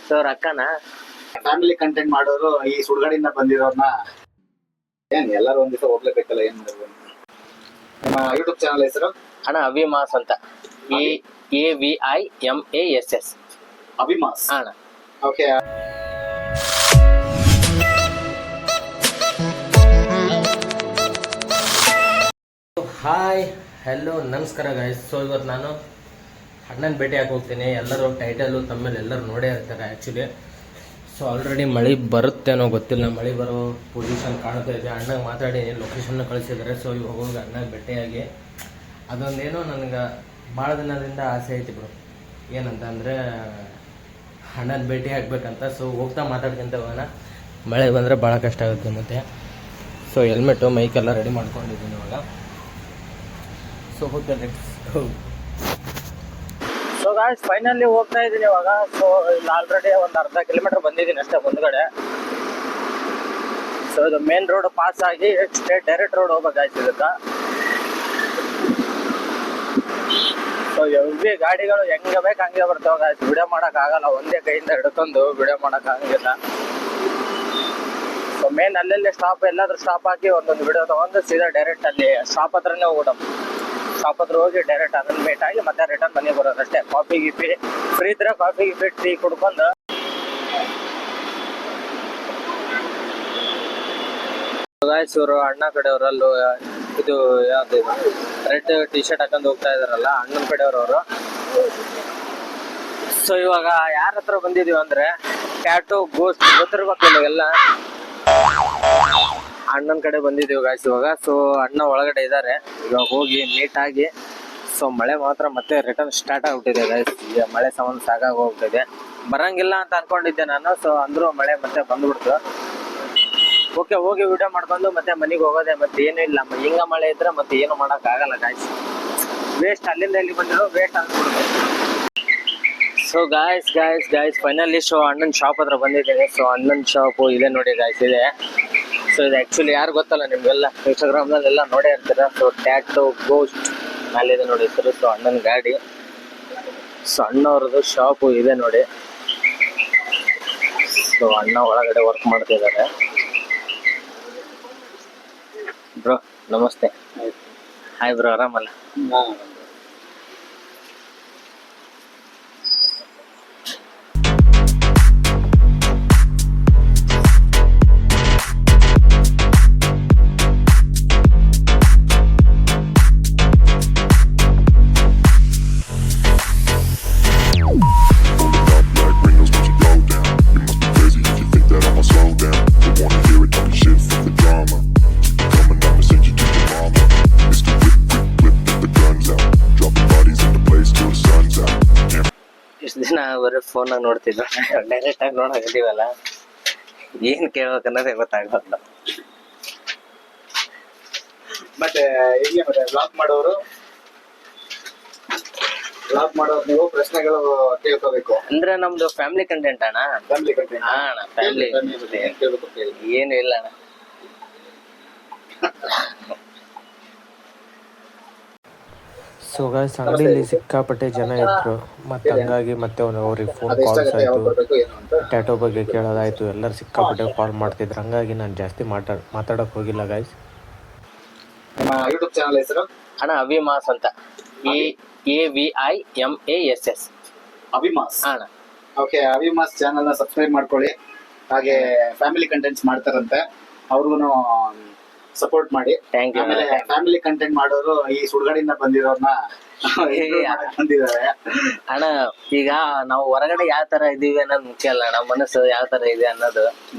Sir ಅಕ್ಕನ family content ಮಾಡೋರು ಈ ಸುಡ್ಗಾಡಿಂದ ಬಂದಿರೋರ್ನ ಏನ್ ಎಲ್ಲರೂ ಒಂದ್ ದಿವಸ ಹೋಗ್ಲೇಬೇಕಲ್ಲ, ಏನ್ ಮಾಡೋದು? ನಮ್ಮ ಯೂಟ್ಯೂಬ್ ಚಾನಲ್ ಹೆಸರು ಅಣ್ಣ ಅವಿಮಾಸ್ ಅಂತ. AVIMASS ಅವಿಮಾಸ್ ಅಣ್ಣ. ಓಕೆ. ಹಾಯ್ ಹೆಲೋ ನಮಸ್ಕಾರ ಗೈಸ್. ಸೊ ಇವತ್ತು ನಾನು ಅಣ್ಣನ ಭೇಟಿಯಾಗಿ ಹೋಗ್ತೀನಿ. ಎಲ್ಲರೂ ಟೈಟಲು ತಮ್ಮಲ್ಲಿ ಎಲ್ಲರೂ ನೋಡೇ ಇರ್ತಾರೆ ಆ್ಯಕ್ಚುಲಿ. ಸೊ ಆಲ್ರೆಡಿ ಮಳೆ ಬರುತ್ತೇನೋ ಗೊತ್ತಿಲ್ಲ, ಮಳೆ ಬರೋ ಪೊಸಿಷನ್ ಕಾಣ್ತಾ ಇದೆ. ಅಣ್ಣಗೆ ಮಾತಾಡಿ ಲೊಕೇಶನ್ನ ಕಳಿಸಿದ್ದಾರೆ. ಸೊ ಇವಾಗ ಹೋಗಿ ಅಣ್ಣಗೆ ಭೇಟಿಯಾಗಿ ಅದೊಂದೇನೋ ನನಗೆ ಭಾಳ ದಿನದಿಂದ ಆಸೆ ಐತಿ ಬ್ರೋ. ಏನಂತ ಅಂದರೆ ಅಣ್ಣನ ಭೇಟಿ ಆಗ್ಬೇಕಂತ. ಸೊ ಹೋಗ್ತಾ ಮಾತಾಡ್ಕೊಂತ ಹೋಗೋಣ. ಮಳೆ ಬಂದರೆ ಭಾಳ ಕಷ್ಟ ಆಗುತ್ತೆ ಮತ್ತು. ಸೊ ಹೆಲ್ಮೆಟು ಮೈಕೆಲ್ಲ ರೆಡಿ ಮಾಡ್ಕೊಂಡಿದ್ದೀನಿ ಇವಾಗ. ಸೊ ಹೋಗ್ತೇನೆ. ಸೊ ಗಾಯ್ಸ್ ಫೈನಲಿ ಹೋಗ್ತಾ ಇದ್ದೀನಿ ಇವಾಗ. ಸೊ ಇಲ್ಲಿ ಆಲ್ರೆಡಿ ಒಂದು ಅರ್ಧ ಕಿಲೋಮೀಟರ್ ಬಂದಿದ್ದೀನಿ ಅಷ್ಟೇ ಮುಂದ್ಗಡೆ. ಸೊ ಇದು ಮೇನ್ ರೋಡ್ ಪಾಸ್ ಆಗಿ ಸ್ಟ್ರೇಟ್ ಡೈರೆಕ್ಟ್ ರೋಡ್ ಹೋಗ್ಬೇಕಾಯ್ತು ಇದಕ್ಕೆ. ಸೊ ಎವ್ರಿ ಗಾಡಿಗಳು ಹೆಂಗೆ ಬೇಕು ಹಂಗೆ ಬರ್ತಾವ ಗಾಯ್ಸ್. ವಿಡಿಯೋ ಮಾಡೋಕ್ಕಾಗಲ್ಲ, ಒಂದೇ ಕೈಯಿಂದ ಹಿಡ್ಕೊಂಡು ವಿಡಿಯೋ ಮಾಡೋಕ್ಕಾಗಂಗಿಲ್ಲ. ಸೊ ಮೇನ್ ಅಲ್ಲೆಲ್ಲಿ ಸ್ಟಾಪ್, ಎಲ್ಲಾದ್ರೂ ಸ್ಟಾಪ್ ಹಾಕಿ ಒಂದೊಂದು ವಿಡಿಯೋ ತಗೊಂಡು ಸೀದಾ ಡೈರೆಕ್ಟ್ ಅಲ್ಲಿ ಸ್ಟಾಪ್ ಹತ್ರನೇ ಹೋಗ್ಬಿಡೋದು. ಶಾಪ್ ಹತ್ರ ಹೋಗಿ ಡೈರೆಕ್ಟ್ ಅದನ್ನ ಮೀಟ್ ಆಗಿ ಮತ್ತೆ ರಿಟರ್ನ್ ಮನೆಗೆ ಬರೋದು ಅಷ್ಟೇ. ಕಾಫಿ ಗಿಫಿ ಫ್ರೀ ಇದ್ರೆ ಕಾಫಿ ಗಿಫಿ ಟೀ ಕುಡ್ಕೊಂಡು ಇವರು ಅಣ್ಣ ಕಡೆಯವರಲ್ಲೂ ಇದು ಯಾವ್ದು ರೆಡ್ ಟಿ ಶರ್ಟ್ ಹಾಕೊಂಡು ಹೋಗ್ತಾ ಇದಾರಲ್ಲ ಅಣ್ಣನ ಕಡೆಯವರು. ಸೊ ಇವಾಗ ಯಾರ ಹತ್ರ ಬಂದಿದೀವಿ ಅಂದ್ರೆ ಟ್ಯಾಟೋ ಗೋಸ್ಟ್ ಗೊತ್ತಿರ್ಬೇಕು ಎಲ್ಲ, ಅಣ್ಣನ ಕಡೆ ಬಂದಿದ್ದೀವಿ ಗಾಯ್ಸ್ ಇವಾಗ. ಸೊ ಅಣ್ಣ ಒಳಗಡೆ ಇದ್ದಾರೆ, ಇವಾಗ ಹೋಗಿ ಮೀಟ್ ಆಗಿ. ಸೊ ಮಳೆ ಮಾತ್ರ ಮತ್ತೆ ರಿಟರ್ನ್ ಸ್ಟಾರ್ಟ್ ಆಗ್ಬಿಟ್ಟಿದೆ ಗಾಯ್ಸ್. ಈಗ ಮಳೆ ಸಂಬಂಧ ಸಾಕಾಗಿ ಹೋಗ್ತಿದೆ. ಬರಂಗಿಲ್ಲ ಅಂತ ಅನ್ಕೊಂಡಿದ್ದೆ ನಾನು. ಸೊ ಅಂದ್ರೂ ಮಳೆ ಮತ್ತೆ ಬಂದ್ಬಿಡ್ತು. ಓಕೆ, ಹೋಗಿ ವಿಡಿಯೋ ಮಾಡ್ಕೊಂಡು ಮತ್ತೆ ಮನೆಗೆ ಹೋಗೋದೆ. ಮತ್ತೆ ಏನೂ ಇಲ್ಲ, ಹಿಂಗ ಮಳೆ ಇದ್ರೆ ಮತ್ತೆ ಏನು ಮಾಡಕ್ ಆಗಲ್ಲ ಗಾಯ್ಸ್. ವೇಸ್ಟ್ ಅಲ್ಲಿಂದ ಇಲ್ಲಿ ಬಂದಿರೋ ವೇಸ್ಟ್ ಆಗ್ಬಿಡುತ್ತೆ. ಸೊ ಗಾಯ್ಸ್ ಫೈನಲಿ ಶೋ ಅಣ್ಣನ ಶಾಪ್ ಹತ್ರ ಬಂದಿದ್ದೀನಿ. ಸೊ ಅಣ್ಣನ ಶಾಪು ಇದೆ ನೋಡಿ ಗಾಯ್ಸ್, ಇದೆ. ಸೊ ಇದು ಆ್ಯಕ್ಚುಲಿ ಯಾರು ಗೊತ್ತಲ್ಲ ನಿಮಗೆಲ್ಲ, ಇನ್ಸ್ಟಾಗ್ರಾಮ್ನಲ್ಲೆಲ್ಲ ನೋಡೇ ಇರ್ತೀರ. ಸೊ ಟ್ಯಾಟೋ ಗೋಸ್ಟ್ ಅಲ್ಲಿದೆ ನೋಡಿ ಹೆಸರು. ಸೊ ಅಣ್ಣನ ಗಾಡಿ. ಸೊ ಅಣ್ಣವ್ರದ್ದು ಶಾಪು ಇದೆ ನೋಡಿ. ಸೊ ಅಣ್ಣ ಒಳಗಡೆ ವರ್ಕ್ ಮಾಡ್ತಿದ್ದಾರೆ. ಬ್ರೋ ನಮಸ್ತೆ. ಹಾಯ್ ಬ್ರೋ, ಆರಾಮಲ್ಲ? ಇಷ್ಟು ದಿನ ಬರೀ ಫೋನಾಗ ನೋಡ್ತಿದ್ವಿ, ಡೈರೆಕ್ಟ್ ಆಗಿ ನೋಡಾಕಿದೀವಲ್ಲ, ಏನ್ ಕೇಳ್ಬೇಕನ್ನೋದೇ ಗೊತ್ತಾಗಲ್ಲ. ಮತ್ತೆ ಹೇಗೆ ಮತ್ತೆ ವ್ಲಾಗ್ ಮಾಡೋರು ನೀವು ಪ್ರಶ್ನೆಗಳು ಕೇಳ್ಕೋಬೇಕು ಅಂದ್ರೆ ನಮ್ದು ಫ್ಯಾಮಿಲಿ ಕಂಟೆಂಟ್ ಅಣ್ಣ. Family content. ಹಾ ಅಣ್ಣ, ಫ್ಯಾಮಿಲಿ ಏನು ಇಲ್ಲ ಅಣ್ಣ. ಸೊ ಗಾಯ್ಸ್ ಅಂಗಡಿಯಲ್ಲಿ ಸಿಕ್ಕಾಪಟ್ಟೆ ಜನ ಇದ್ರು, ಮತ್ತೆ ಹಂಗಾಗಿ ಮತ್ತೆ ಅವ್ರಿಗೆ ಫೋನ್ ಕಾಲ್ಸ್ ಆಯಿತು, ಟ್ಯಾಟೋ ಬಗ್ಗೆ ಕೇಳೋದಾಯ್ತು. ಎಲ್ಲರೂ ಸಿಕ್ಕಾಪಟ್ಟೆ ಕಾಲ್ ಮಾಡ್ತಿದ್ರು, ಹಂಗಾಗಿ ನಾನು ಜಾಸ್ತಿ ಮಾತಾಡೋಕೆ ಹೋಗಿಲ್ಲ ಗಾಯ್ಸ್. ನಮ್ಮ ಯೂಟ್ಯೂಬ್ ಚಾನಲ್ ಹೆಸರು ಅಣ್ಣ ಅವಿಮಾಸ್ ಅಂತ. AVIMASS ಅವಿಮಾಸ್ ಅಣ್ಣ. ಓಕೆ, ಅವಿಮಾಸ್ ಚಾನಲ್ನ ಸಬ್ಸ್ಕ್ರೈಬ್ ಮಾಡ್ಕೊಳ್ಳಿ. ಹಾಗೆ ಫ್ಯಾಮಿಲಿ ಕಂಟೆಂಟ್ಸ್ ಮಾಡ್ತಾರಂತೆ, ಅವ್ರಿಗೂ ಸಪೋರ್ಟ್ ಮಾಡಿ. ಆಮೇಲೆ ಫ್ಯಾಮಿಲಿ ಕಂಟೆಂಟ್ ಮಾಡೋರು ಈ ಸುಡ್ಗಾಡಿಂದ ಬಂದಿರೋರ್ನ ಬಂದಿದ್ದಾರೆ ಅಣ್ಣ. ಈಗ ನಾವು ಹೊರಗಡೆ ಯಾವ ತರ ಇದೀವಿ ಅನ್ನೋದು ಮುಖ್ಯ ಅಲ್ಲ, ನಮ್ಮ ಮನಸ್ಸು ಯಾವ ತರ ಇದೆ ಅನ್ನೋದು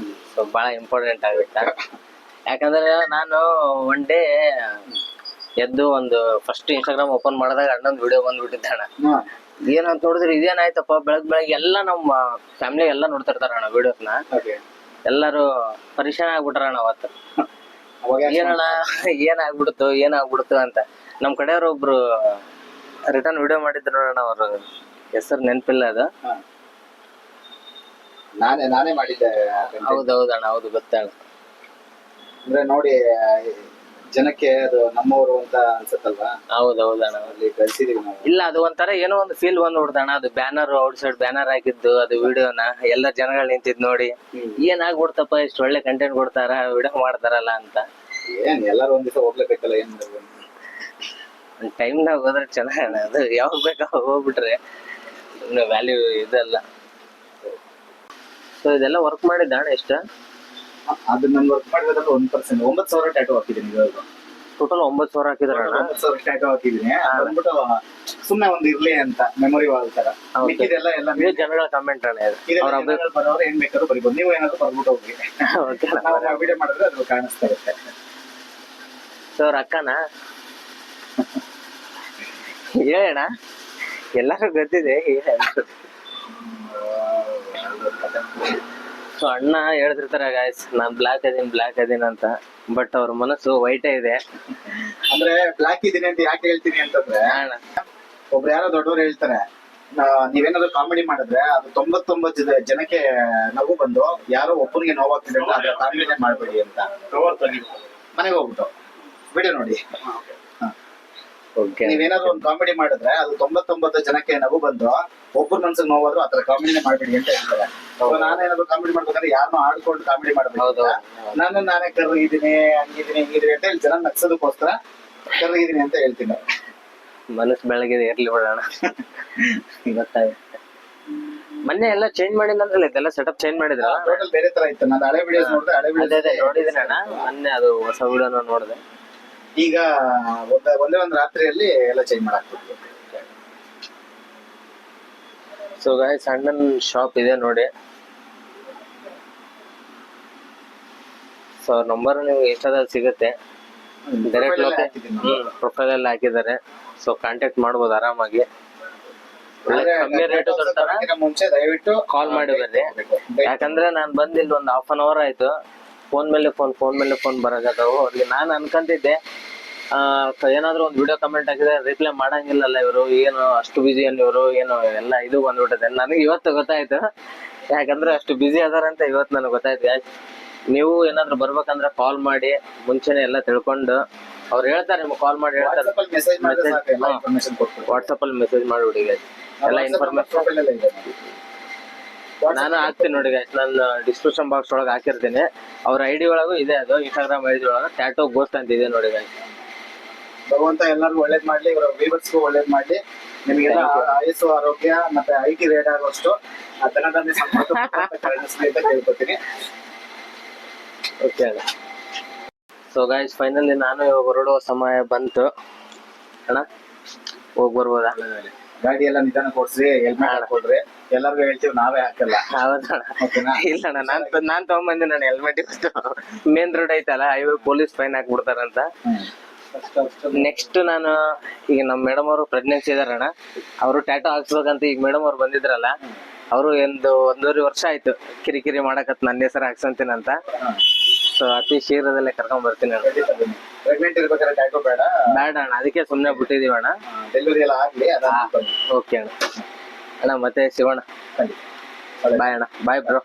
ಸೊ ಬಹಳ ಇಂಪಾರ್ಟೆಂಟ್ ಆಗುತ್ತೆ. ಯಾಕಂದ್ರೆ ನಾನು ಒನ್ ಡೇ ಎದ್ದು ಒಂದು ಫಸ್ಟ್ ಇನ್ಸ್ಟಾಗ್ರಾಮ್ ಓಪನ್ ಮಾಡಿದಾಗ ಅಣ್ಣಂದು ವಿಡಿಯೋ ಬಂದ್ಬಿಟ್ಟಿದ್ದೆ ಅಣ್ಣ. ಏನಂತ ನೋಡಿದ್ರೆ ಇದೇನಾಯ್ತಪ್ಪ, ಬೆಳಗ್ಗೆ ಎಲ್ಲ ನಮ್ಮ ಫ್ಯಾಮಿಲಿ ಎಲ್ಲ ನೋಡ್ತಿರ್ತಾರ ಅಣ್ಣ ವಿಡಿಯೋಸ್ನ. ಎಲ್ಲರೂ ಪರಿಶಾನ ಆಗ್ಬಿಟ್ರಣ್ಣ ಅವತ್ತು. ಏನಣ್ಣ ಏನಾಗ್ಬಿಡ್ತು ಅಂತ. ನಮ್ ಕಡೆಯವ್ರು ಒಬ್ರು ರಿಟರ್ನ್ ವಿಡಿಯೋ ಮಾಡಿದ್ರು ನೋಡೋಣ, ಅವ್ರ ಹೆಸರು ನೆನಪಿಲ್ಲ ಅದು. ನಾನೇ ಮಾಡಿದ್ದೆ. ಹೌದೌದಣ್ಣ, ಹೌದು ಗೊತ್ತಣ್ಣ. ಅಂದ್ರೆ ನೋಡಿ ಜನಕ್ಕೆ ಅದು ನಮ್ಮವರು ಅಂತ ಅನ್ಸತ್ತಲ್ವಾ, ಹೌದೌದಣ್ಣ. ಅಲ್ಲಿ ಕಳ್ಸಿದೀವಿ ನಾವು. ಇಲ್ಲ ಅದು ಒಂಥರ ಏನೋ ಒಂದು ಫೀಲ್ ಬಂದ್ಬಿಡ್ತಣ್ಣ. ಅದು ಬ್ಯಾನರ್ ಔಟ್ ಸೈಡ್ ಬ್ಯಾನರ್ ಹಾಕಿದ್ದು ಅದು ವಿಡಿಯೋನ ಎಲ್ಲ ಜನಗಳು ನಿಂತಿದ್ ನೋಡಿ ಏನ್ ಆಗ್ಬಿಡ್ತಪ್ಪ, ಇಷ್ಟು ಒಳ್ಳೆ ಕಂಟೆಂಟ್ ಕೊಡ್ತಾರ, ವಿಡಿಯೋ ಮಾಡ್ತಾರಲ್ಲ ಅಂತ. ಏನ್ ಎಲ್ಲಾರು ಒಂದ್ ದಿವಸ ಹೋಗ್ಲೇಬೇಕಲ್ಲ, ಏನ್ ಮಾಡ್ಬೇಕು. ಟೈಮ್ ನಾಗ ಹೋದ್ರೆ ಚೆನ್ನಾಗಣ್ಣ. ಅದು ಯಾವಾಗ ಬೇಕಾ ಹೋಗ್ಬಿಟ್ರೆ ವ್ಯಾಲ್ಯೂ ಇದಲ್ಲ. ಸೊ ಇದೆಲ್ಲ ವರ್ಕ್ ಮಾಡಿದ್ದ ಅಣ್ಣ ಎಷ್ಟ? ಅದು ನಮ್ಗೆ ವರ್ಕ್ ಮಾಡಿರೋದ್ರಲ್ಲಿ 1%. 9,000 ಟ್ಯಾಟೋ ಹಾಕಿದ್ದೀನಿ ಇವಾಗ. ಟೋಟಲ್ 9,000 ಹಾಕಿದ್ರ ಅಣ್ಣ? 9,000 ಟ್ಯಾಟೋ ಹಾಕಿದ್ದೀನಿ. ಬಂದ್ಬಿಟ್ಟು ಸುಮ್ನೆ ಒಂದ್ ಇರ್ಲಿ ಅಂತ ಮೆಮೊರಿ ವಾಲ್ ತರ. ಮಿಕ್ಕಿದೆಲ್ಲ ಎಲ್ಲ ಜನಗಳ ಕಮೆಂಟ್ ಅಣ್ಣ ಇದು. ಬರೋರು ಏನ್ ಬೇಕಾದ್ರೂ ಬರಿಬೋದು, ನೀವು ಏನಾದ್ರು ಬರ್ಬಿಟ್ಟು ಹೋಗಿ. ನಾವು ವಿಡಿಯೋ ಮಾಡಿದ್ರೆ ಅದು ಕಾಣಿಸ್ತಾ ಇರುತ್ತೆ. ಸೊ ಅವ್ರ ಅಕ್ಕನ ಹೇಳಣ್ಣ, ಎಲ್ಲಾರು ಗೊತ್ತಿದೆ. ಸೊ ಅಣ್ಣ ಹೇಳ್ತಿರ್ತಾರ ಗಾಯ್ಸ್, ನಾನ್ ಬ್ಲಾಕ್ ಅದೀನಿ ಅಂತ. ಬಟ್ ಅವ್ರ ಮನಸ್ಸು ವೈಟೇ ಇದೆ. ಅಂದ್ರೆ ಬ್ಲಾಕ್ ಇದೀನಿ ಅಂತ ಯಾಕೆ ಹೇಳ್ತೀನಿ ಅಂತಂದ್ರೆ, ಒಬ್ರು ಯಾರೋ ದೊಡ್ಡವರು ಹೇಳ್ತಾರೆ, ನೀವೇನಾದ್ರು ಕಾಮಿಡಿ ಮಾಡಿದ್ರೆ ಅದು 99 ಜನಕ್ಕೆ ನಗು ಬಂದು ಯಾರೋ ಒಬ್ಬನಿಗೆ ನೋವಾಗ್ತಿದೆ ಅಂತ ಅದ್ರ ಕಾಮಿಡಿನೇ ಮಾಡ್ಬೇಡಿ ಅಂತ. ಮನೆಗೆ ಹೋಗ್ಬಿಟ್ಟು ವಿಡಿಯೋ ನೋಡಿ. ನೀವೇನಾದ್ರು ಒಂದು ಕಾಮಿಡಿ ಮಾಡಿದ್ರೆ ಅದು 99 ಜನಕ್ಕೆ ನಗು ಬಂದು ಒಬ್ಬರ ಮನ್ಸಿಗೆ ನೋವಾದ್ರು ಆತರ ಕಾಮಿಡಿನೇ ಮಾಡ್ಬೇಡಿ ಅಂತ ಹೇಳ್ತಾರೆ. ನಾನೇನಾದ್ರು ಕಾಮಿಡಿ ಮಾಡ್ಬೇಕಂದ್ರೆ ಯಾರನ್ನೋ ಆಡ್ಕೊಂಡು ಕಾಮಿಡಿ ಮಾಡ್ಬೇಕು. ನಾನೇ ಕರ್ರಗಿದ್ದೀನಿ, ಹಂಗಿದ್ದೀನಿ, ಹಿಂಗಿದ್ದೀನಿ ಅಂತ ಹೇಳಿ ಜನ ನಗ್ಸೋದಕ್ಕೋಸ್ಕರ ಕರ್ರಗಿದ್ದೀನಿ ಅಂತ ಹೇಳ್ತೀನಿ. ಮನಸ್ಸು ಬೆಳಗ್ಗೆ ಇರ್ಲಿ ಬಿಡೋಣ. ಗೊತ್ತಾಯ್ತು. ಮೊನ್ನೆ ಎಲ್ಲ ಚೇಂಜ್ ಮಾಡಿದ್ನಂದ್ರಲ್ಲ, ಇದೆಲ್ಲ ಸೆಟಪ್ ಚೇಂಜ್ ಮಾಡಿದ್ರ? ಟೋಟಲ್ ಬೇರೆ ತರ ಇತ್ತು. ನಾನು ಹಳೆ ವಿಡಿಯೋಸ್ ನೋಡಿದ್ರೆ, ಹಳೆ ವಿಡಿಯೋಸ್ ನೋಡಿದ್ದೀನಿ ಅಣ್ಣ. ಮೊನ್ನೆ ಅದು ಹೊಸ ವಿಡಿಯೋನ ನೋಡಿದೆ. ಈಗ ಒಂದೇ ಒಂದು ರಾತ್ರಿಯಲ್ಲಿ ಎಲ್ಲ ಚೇಂಜ್ ಮಾಡಾಕ್ಬಿಟ್ಟು. ಸೊ ಗಾಯ್ಸ್, ಅಣ್ಣನ್ ಶಾಪ್ ಇದೆ ನೋಡಿ. ಸೊ ನಂಬರ್ ನೀವು ಇನ್ಸ್ಟಾದಲ್ಲಿ ಸಿಗುತ್ತೆ. ಡೈರೆಕ್ಟ್ ಪ್ರೊಫೈಲ್ ಅಲ್ಲಿ ಹಾಕಿದ್ದಾರೆ. ಸೊ ಕಾಂಟ್ಯಾಕ್ಟ್ ಮಾಡ್ಬೋದು ಆರಾಮಾಗಿ. ಕಮ್ಮಿ ರೇಟ್ ಮುಂಚೆ ದಯವಿಟ್ಟು ಕಾಲ್ ಮಾಡಿ ಬರ್ರಿ. ಯಾಕಂದ್ರೆ ನಾನ್ ಬಂದಿಲ್ಲ ಒಂದ್ 1/2 hour ಆಯ್ತು. ಫೋನ್ ಮೇಲೆ ಫೋನ್ ಬರಕತ್ತಾವು ಅವ್ರಿಗೆ. ನಾನು ಅನ್ಕಂತಿದ್ದೆ ಏನಾದ್ರು ಒಂದ್ ವಿಡಿಯೋ ಕಮೆಂಟ್ ಹಾಕಿದ್ರೆ ರಿಪ್ಲೈ ಮಾಡಂಗಿಲ್ಲಲ್ಲ ಇವರು, ಏನು ಅಷ್ಟು ಬಿಜಿ ಅಲ್ಲಿ ಇವರು, ಏನು ಎಲ್ಲ ಇದು ಬಂದ್ಬಿಟ್ಟದೆ. ನನಗೆ ಇವತ್ತು ಗೊತ್ತಾಯ್ತು, ಯಾಕಂದ್ರೆ ಅಷ್ಟು ಬಿಜಿ ಅದಾರಂತ ಇವತ್ತು ನನಗೆ ಗೊತ್ತಾಯ್ತು. ನೀವು ಏನಾದ್ರು ಬರ್ಬೇಕಂದ್ರೆ ಕಾಲ್ ಮಾಡಿ ಮುಂಚೆನೆ ಎಲ್ಲ ತಿಳ್ಕೊಂಡು ಅವ್ರು ಹೇಳ್ತಾರೆ, ನಿಮ್ಗೆ ಕಾಲ್ ಮಾಡಿ ಹೇಳ್ತಾರೆ. ವಾಟ್ಸಪ್ ಅಲ್ಲಿ ಮೆಸೇಜ್ ಮಾಡಿಬಿಡಿ ಗೈಸ್, ಎಲ್ಲ ಇನ್ಫಾರ್ಮೇಶನ್ ನಾನು ಹಾಕ್ತೀನಿ ನೋಡಿ ಗೈಸ್. ನಾನು ಡಿಸ್ಕ್ರಿಪ್ಷನ್ ಬಾಕ್ಸ್ ಒಳಗೆ ಹಾಕಿರ್ತೀನಿ. ಅವ್ರ ಐಡಿ ಒಳಗೂ ಇದೆ, ಅದು ಇನ್ಸ್ಟಾಗ್ರಾಮ್ ಐಡಿ ಒಳಗೆ ಟ್ಯಾಟೋ ಗೋಸ್ಟ್ ಅಂತ ಇದೆ ನೋಡಿ ಗೈಸ್. ಭಗವಂತ ಎಲ್ಲರಿಗೂ ಒಳ್ಳೇದ್ ಮಾಡ್ಲಿ, ಇವರ ವ್ಯೂವರ್ಸ್ಗೂ ಒಳ್ಳೇದ್ ಮಾಡ್ಲಿ. ನಿಮಗೆಲ್ಲ ಆಯಸ್ಸು, ಆರೋಗ್ಯ ಮತ್ತೆ IT ರೇಟ್ ಆಗೋಷ್ಟು ಧನಧಾನ್ಯ ಸಂಪತ್ತು ಕೇಳ್ಕೊತೀನಿ. ಓಕೆ ಅಣ್ಣ. ಸೊ ಗೈಸ್, ಫೈನಲಿ ನಾನು ಇವಾಗ ಹೊರಡುವ ಸಮಯ ಬಂತು ಅಣ್ಣ. ಹೋಗಿ ಬರ್ಬೋದಾ? ಗಾಡಿ ಎಲ್ಲ ನಿಧಾನ ಕೊಡ್ಸ್ರಿ, ಹೆಲ್ಮೆಟ್ ಹಾಕೊಡ್ರಿ. ಎಲ್ಲರಿಗೂ ಹೇಳ್ತೀವಿ, ನಾವೇ ಹಾಕಲ್ಲ. ಹೌದಣ್ಣ. ಇಲ್ಲ ಅಣ್ಣ, ನಾನ್ ತಗೊಂಬಂದಿ ನಾನು ಹೆಲ್ಮೆಟ್. ಇವತ್ತು ಮೇನ್ ರೋಡ್ ಐತಲ್ಲ, ಹೈವೇ ಪೊಲೀಸ್ ಫೈನ್ ಹಾಕ್ಬಿಡ್ತಾರಂತ. ನೆಕ್ಸ್ಟ್ ನಾನು ಈಗ ನಮ್ಮ ಮೇಡಮ್ ಅವರು ಪ್ರೆಗ್ನೆನ್ಸಿ ಇದಾರಣ್ಣ. ಅವರು ಟ್ಯಾಟೋ ಹಾಕ್ಸ್ಬೇಕಂತ ಈಗ ಮೇಡಮ್ ಅವ್ರು ಬಂದಿದ್ರಲ್ಲ, ಅವರು 1.5 ವರ್ಷ ಆಯ್ತು ಕಿರಿಕಿರಿ ಮಾಡಕತ್ ನನ್ನ ಹೆಸರು ಹಾಕ್ಸಂತೀನಂತ. ಸೊ ಅತಿ ಶೀಘ್ರದಲ್ಲೇ ಕರ್ಕೊಂಡ್ ಬರ್ತೀನಿ ಅಣ್ಣ. ಪ್ರೆಗ್ನೆಂಟ್ ಇರ್ಬೇಕಾದ್ರೆ ಟ್ಯಾಟೋ ಬೇಡ ಅಣ್ಣ, ಅದಕ್ಕೆ ಸುಮ್ನೆ ಬಿಟ್ಟಿದೀವಿ ಅಣ್ಣ. ಡೆಲಿವರಿ ಎಲ್ಲ ಆಗ್ಲಿ. ಓಕೆ ಅಣ್ಣ. ಅಣ್ಣ ಮತ್ತೆ ಶಿವಣ್ಣ, ಬಾಯ್ ಅಣ್ಣ. Bye bro.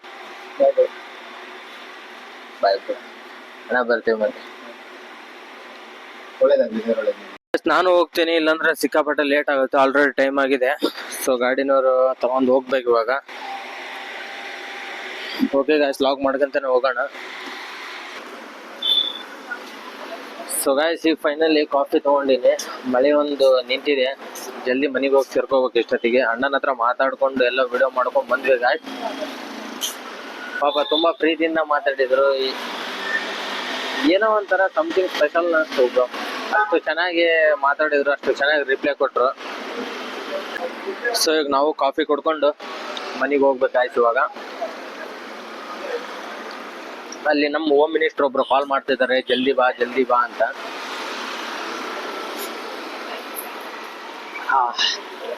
ಬಾಯ್ ಬ್ರೋ ಅಣ್ಣ, ಬರ್ತೀವಿ ಮತ್ತೆ. ನಾನು ಹೋಗ್ತೀನಿ, ಇಲ್ಲಾಂದ್ರೆ ಸಿಕ್ಕಾಪಟ್ಟೆ ಲೇಟ್ ಆಗುತ್ತೆ. ಆಲ್ರೆಡಿ ಟೈಮ್ ಆಗಿದೆ. ಸೊ ಗಾಡಿನವರು ತಗೊಂಡ್ ಹೋಗ್ಬೇಕು ಇವಾಗ. ಓಕೆ ಗಾಯ್ಸ್, ಲಾಗ್ ಮಾಡ್ಕೊಂತಾನೆ ಹೋಗೋಣ. ಸೊ ಗಾಯ್ಸ್, ಈಗ ಫೈನಲಿ ಕಾಫಿ ತಗೊಂಡಿನಿ. ಮಳೆ ಒಂದು ನಿಂತಿದೆ, ಜಲ್ದಿ ಮನೆಗೆ ಹೋಗಿ ಸೇರ್ಕೋಬೇಕು ಇಷ್ಟೊತ್ತಿಗೆ. ಅಣ್ಣನ ಹತ್ರ ಮಾತಾಡ್ಕೊಂಡು ಎಲ್ಲ ವಿಡಿಯೋ ಮಾಡ್ಕೊಂಡ್ ಬಂದ್ವಿ ಗಾಯ್ಸ್. ಪಾಪ ತುಂಬಾ ಪ್ರೀತಿಯಿಂದ ಮಾತಾಡಿದ್ರು. ಏನೋ ಒಂಥರ ಸಮಥಿಂಗ್ ಸ್ಪೆಷಲ್ ಅನಿಸ್ತು ಬ್ರೋ. ಅಷ್ಟು ಚೆನ್ನಾಗಿ ಮಾತಾಡಿದ್ರು, ಅಷ್ಟು ಚೆನ್ನಾಗಿ ರಿಪ್ಲೈ ಕೊಟ್ರು. ಸೊ ಈಗ ನಾವು ಕಾಫಿ ಕುಡ್ಕೊಂಡು ಮನೆಗೆ ಹೋಗ್ಬೇಕಾಯ್ತು. ಇವಾಗ ಅಲ್ಲಿ ನಮ್ಮ ಹೋಮ್ ಮಿನಿಸ್ಟರ್ ಒಬ್ರು ಕಾಲ್ ಮಾಡ್ತಿದ್ದಾರೆ, ಜಲ್ದಿ ಬಾ ಅಂತ.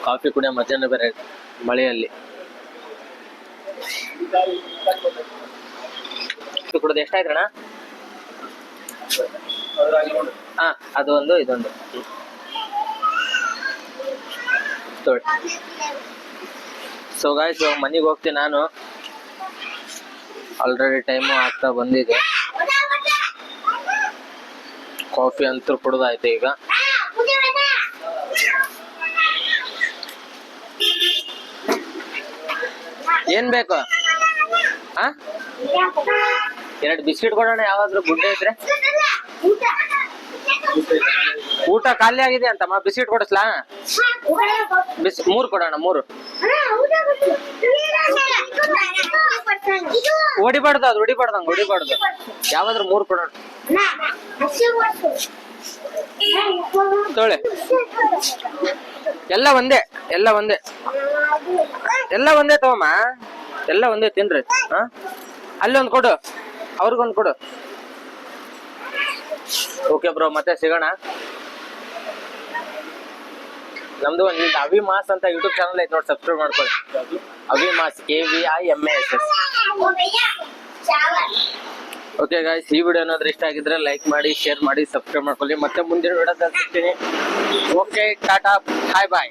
ಕಾಫಿ ಕುಡಿಯೋ ಮಧ್ಯಾಹ್ನ ಬೇರೆ ಮಳೆಯಲ್ಲಿ. ಕುಡಿದು ಎಷ್ಟಾಯ್ತಣ್ಣ? ಅದು ಒಂದು ಇದೊಂದು ತೊಳಿ. ಸೊ ಗಾಯ್ಸ್, ಇವಾಗ ಮನೆಗೆ ಹೋಗ್ತೀನಿ ನಾನು. ಆಲ್ರೆಡಿ ಟೈಮು ಆಗ್ತಾ ಬಂದಿದೆ. ಕಾಫಿ ಅಂತೂ ಕುಡ್ದಾಯ್ತು ಈಗ. ಏನ್ ಬೇಕು? ಆ 2 ಬಿಸ್ಕಿಟ್ ಕೊಡೋಣ, ಯಾವಾದ್ರೂ ಗುಡ್ಡೆ ಇದ್ರೆ. ಊಟ ಖಾಲಿ ಆಗಿದೆ ಅಂತಮ್ಮ, ಬಿಸ್ಕಿಟ್ ಕೊಡಿಸ್ಲಾ? 3 ಕೊಡೋಣ, 3. ಹೊಡಿಬಾರ್ದು, ಅದು ಹೊಡಿಬಾರ್ದು. ಯಾವಾದ್ರೂ 3 ಕೊಡೋಣ. ತೊಳೆ. ಎಲ್ಲ ಒಂದೇ ತಗೋಮ್ಮ, ಎಲ್ಲ ಒಂದೇ ತಿನ್ರಿ. ಹಾ, ಅಲ್ಲೊಂದು ಕೊಡು, ಅವ್ರಿಗೊಂದು ಕೊಡು. ಓಕೆ ಬ್ರೋ, ಮತ್ತೆ ಸಿಗೋಣ. ನಮ್ದು ಒಂದು ಅವಿಮಾಸ್ ಅಂತ ಯೂಟ್ಯೂಬ್ ಚಾನಲ್ ಐತೆ ನೋಡಿ, ಸಬ್ಸ್ಕ್ರೈಬ್ ಮಾಡ್ಕೊಳ್ಳಿ. ಅವಿಮಾಸ್, AVIMAS. ಓಕೆ ಗಾಯ್ಸ್, ಈ ವಿಡಿಯೋ ಏನಾದ್ರೂ ಇಷ್ಟ ಆಗಿದ್ರೆ ಲೈಕ್ ಮಾಡಿ, ಶೇರ್ ಮಾಡಿ, ಸಬ್ಸ್ಕ್ರೈಬ್ ಮಾಡ್ಕೊಳ್ಳಿ. ಮತ್ತೆ ಮುಂದಿನ ವಿಡಿಯೋದಲ್ಲಿ ಸಿಗ್ತೀನಿ. ಓಕೆ, ಟಾಟಾ, ಬಾಯ್ ಬಾಯ್.